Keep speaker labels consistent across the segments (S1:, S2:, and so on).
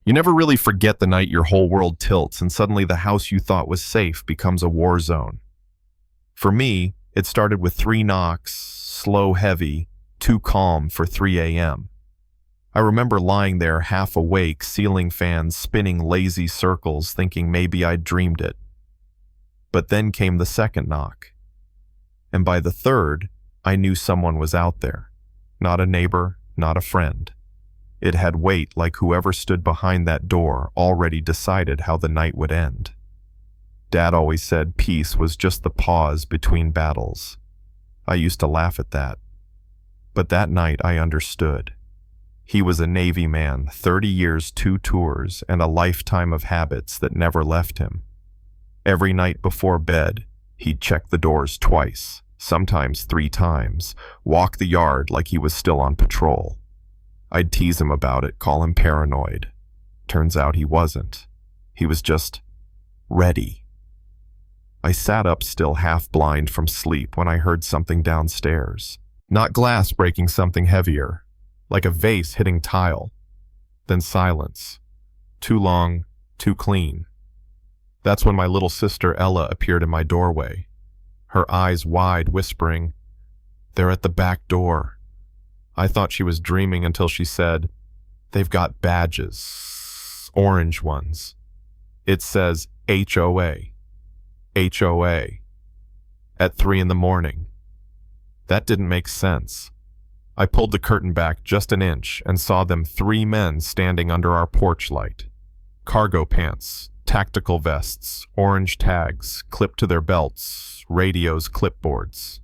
S1: You never really forget the night your whole world tilts and suddenly the house you thought was safe becomes a war zone. For me, it started with 3 knocks, slow, heavy, too calm for 3 a.m. I remember lying there half awake, ceiling fans spinning lazy circles, thinking maybe I'd dreamed it. But then came the second knock. And by the third, I knew someone was out there. Not a neighbor, not a friend. It had weight like whoever stood behind that door already decided how the night would end. Dad always said peace was just the pause between battles. I used to laugh at that. But that night I understood. He was a Navy man, 30 years, 2 tours, and a lifetime of habits that never left him. Every night before bed, he'd check the doors twice, sometimes 3 times, walk the yard like he was still on patrol. I'd tease him about it, call him paranoid. Turns out he wasn't. He was just ready. I sat up still half blind from sleep when I heard something downstairs. Not glass breaking, something heavier, like a vase hitting tile. Then silence. Too long, too clean. That's when my little sister Ella appeared in my doorway, her eyes wide, whispering, "They're at the back door." I thought she was dreaming until she said, "They've got badges, orange ones. It says HOA, HOA, at 3 a.m. That didn't make sense. I pulled the curtain back just an inch and saw them 3 men standing under our porch light. Cargo pants, tactical vests, orange tags clipped to their belts, radios, clipboards.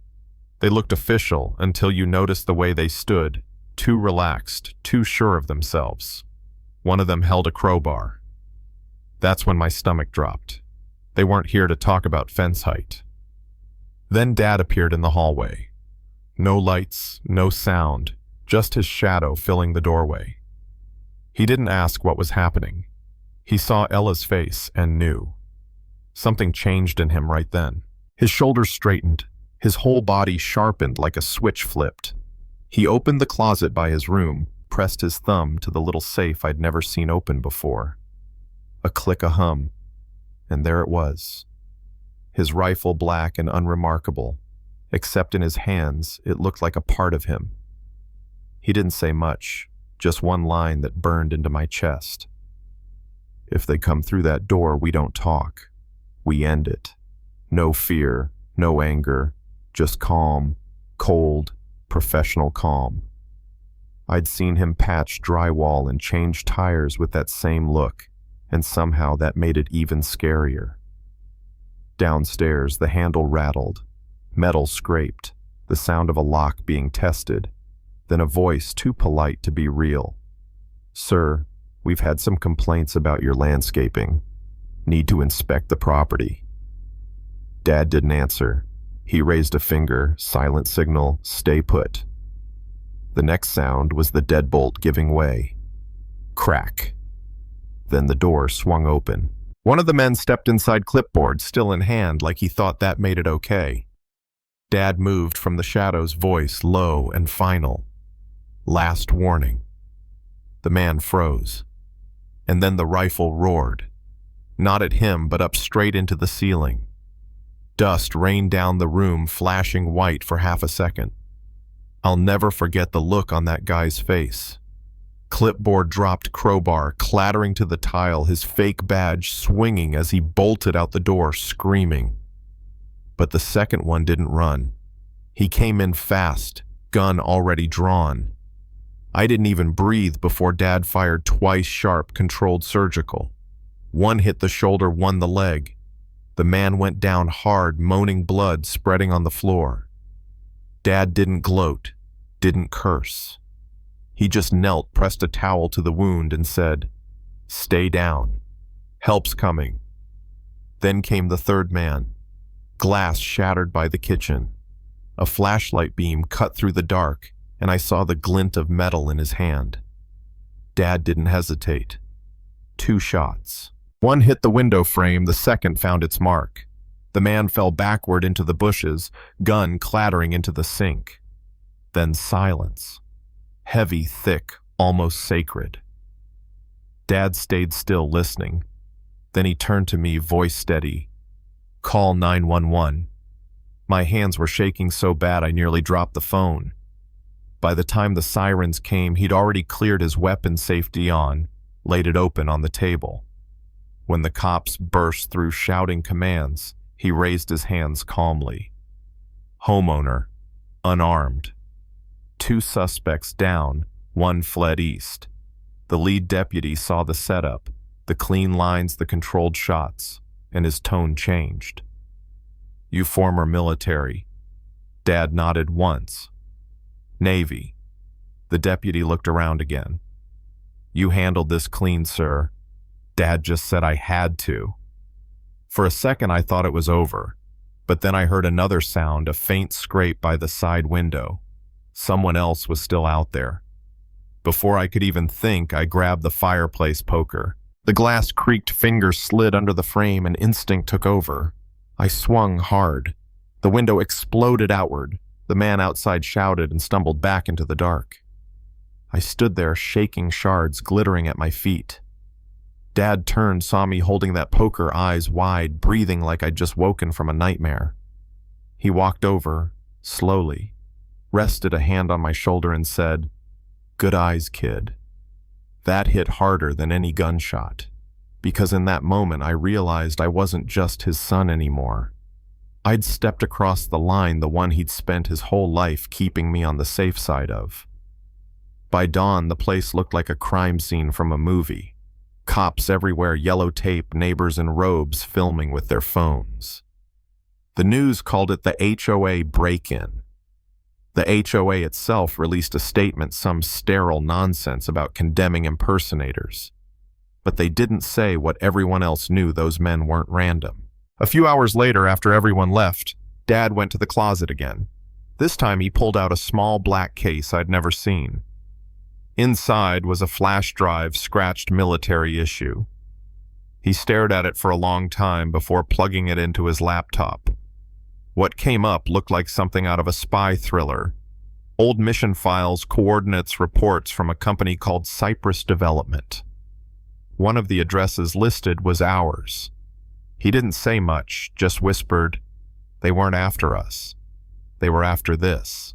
S1: They looked official until you noticed the way they stood, too relaxed, too sure of themselves. One of them held a crowbar. That's when my stomach dropped. They weren't here to talk about fence height. Then Dad appeared in the hallway. No lights, no sound, just his shadow filling the doorway. He didn't ask what was happening. He saw Ella's face and knew. Something changed in him right then. His shoulders straightened. His whole body sharpened like a switch flipped. He opened the closet by his room, pressed his thumb to the little safe I'd never seen open before. A click, a hum, and there it was. His rifle, black and unremarkable, except in his hands it looked like a part of him. He didn't say much, just one line that burned into my chest. "If they come through that door, we don't talk. We end it. No fear, no anger, just calm, cold, professional calm." I'd seen him patch drywall and change tires with that same look, and somehow that made it even scarier. Downstairs, the handle rattled. Metal scraped, the sound of a lock being tested. Then a voice too polite to be real. "Sir, we've had some complaints about your landscaping. Need to inspect the property." Dad didn't answer. He raised a finger, silent signal, stay put. The next sound was the deadbolt giving way. Crack. Then the door swung open. One of the men stepped inside, clipboard still in hand, like he thought that made it okay. Dad moved from the shadows, voice low and final. "Last warning." The man froze. And then the rifle roared. Not at him, but up straight into the ceiling. Dust rained down the room, flashing white for half a second. I'll never forget the look on that guy's face. Clipboard dropped, crowbar clattering to the tile, his fake badge swinging as he bolted out the door, screaming. But the second one didn't run. He came in fast, gun already drawn. I didn't even breathe before Dad fired twice sharp, controlled surgical. One hit the shoulder, one the leg. The man went down hard, moaning, blood spreading on the floor. Dad didn't gloat, didn't curse. He just knelt, pressed a towel to the wound and said, "Stay down. Help's coming." Then came the third man. Glass shattered by the kitchen. A flashlight beam cut through the dark, and I saw the glint of metal in his hand. Dad didn't hesitate. 2 shots. One hit the window frame, the second found its mark. The man fell backward into the bushes, gun clattering into the sink. Then silence. Heavy, thick, almost sacred. Dad stayed still, listening. Then he turned to me, voice steady. "Call 911. My hands were shaking so bad I nearly dropped the phone. By the time the sirens came, he'd already cleared his weapon safety on, laid it open on the table. When the cops burst through shouting commands, he raised his hands calmly. Homeowner, unarmed. 2 suspects down, 1 fled east. The lead deputy saw the setup, the clean lines, the controlled shots, and his tone changed. You former military. Dad nodded once. Navy. The deputy looked around again. You handled this clean, sir. Dad just said I had to. For a second I thought it was over, but then I heard another sound, a faint scrape by the side window. Someone else was still out there. Before I could even think, I grabbed the fireplace poker. The glass creaked, fingers slid under the frame, and instinct took over. I swung hard. The window exploded outward. The man outside shouted and stumbled back into the dark. I stood there, shaking, shards glittering at my feet. Dad turned, saw me holding that poker, eyes wide, breathing like I'd just woken from a nightmare. He walked over, slowly, rested a hand on my shoulder and said, "Good eyes, kid." That hit harder than any gunshot, because in that moment I realized I wasn't just his son anymore. I'd stepped across the line, the one he'd spent his whole life keeping me on the safe side of. By dawn, the place looked like a crime scene from a movie. Cops everywhere, yellow tape, neighbors in robes filming with their phones. The news called it the HOA break-in. The HOA itself released a statement, some sterile nonsense about condemning impersonators. But they didn't say what everyone else knew: those men weren't random. A few hours later, after everyone left, Dad went to the closet again. This time he pulled out a small black case I'd never seen. Inside was a flash drive, scratched military issue. He stared at it for a long time before plugging it into his laptop. What came up looked like something out of a spy thriller. Old mission files, coordinates, reports from a company called Cypress Development. One of the addresses listed was ours. He didn't say much, just whispered, "They weren't after us. They were after this."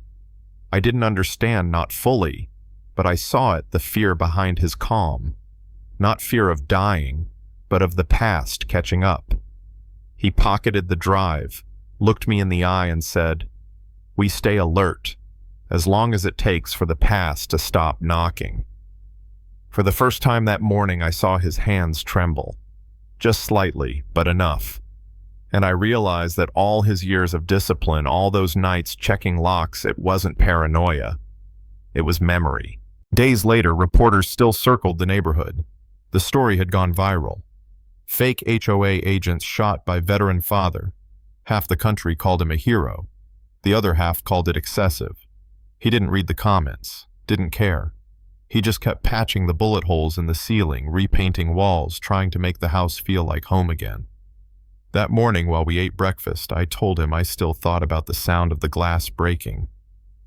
S1: I didn't understand, not fully, but I saw it, the fear behind his calm. Not fear of dying, but of the past catching up. He pocketed the drive, looked me in the eye and said, "We stay alert, as long as it takes for the past to stop knocking." For the first time that morning, I saw his hands tremble. Just slightly, but enough. And I realized that all his years of discipline, all those nights checking locks, it wasn't paranoia. It was memory. Days later, reporters still circled the neighborhood. The story had gone viral. Fake HOA agents shot by veteran father. Half the country called him a hero. The other half called it excessive. He didn't read the comments, didn't care. He just kept patching the bullet holes in the ceiling, repainting walls, trying to make the house feel like home again. That morning while we ate breakfast, I told him I still thought about the sound of the glass breaking,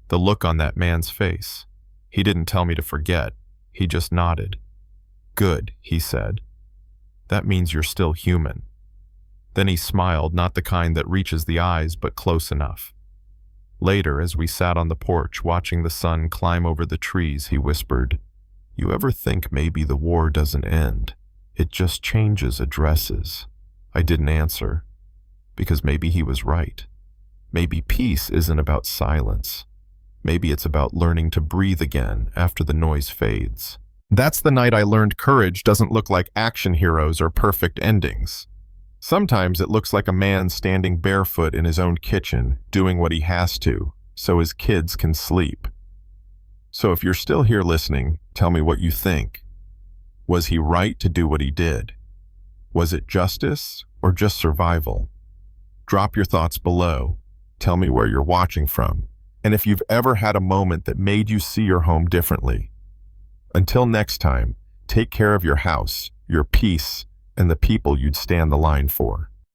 S1: the look on that man's face. He didn't tell me to forget. He just nodded. "Good," he said. "That means you're still human." Then he smiled, not the kind that reaches the eyes, but close enough. Later, as we sat on the porch watching the sun climb over the trees, he whispered, "You ever think maybe the war doesn't end? It just changes addresses?" I didn't answer, because maybe he was right. Maybe peace isn't about silence. Maybe it's about learning to breathe again after the noise fades. That's the night I learned courage doesn't look like action heroes or perfect endings. Sometimes it looks like a man standing barefoot in his own kitchen, doing what he has to, so his kids can sleep. So if you're still here listening, tell me what you think. Was he right to do what he did? Was it justice or just survival? Drop your thoughts below. Tell me where you're watching from, and if you've ever had a moment that made you see your home differently. Until next time, take care of your house, your peace, and the people you'd stand the line for.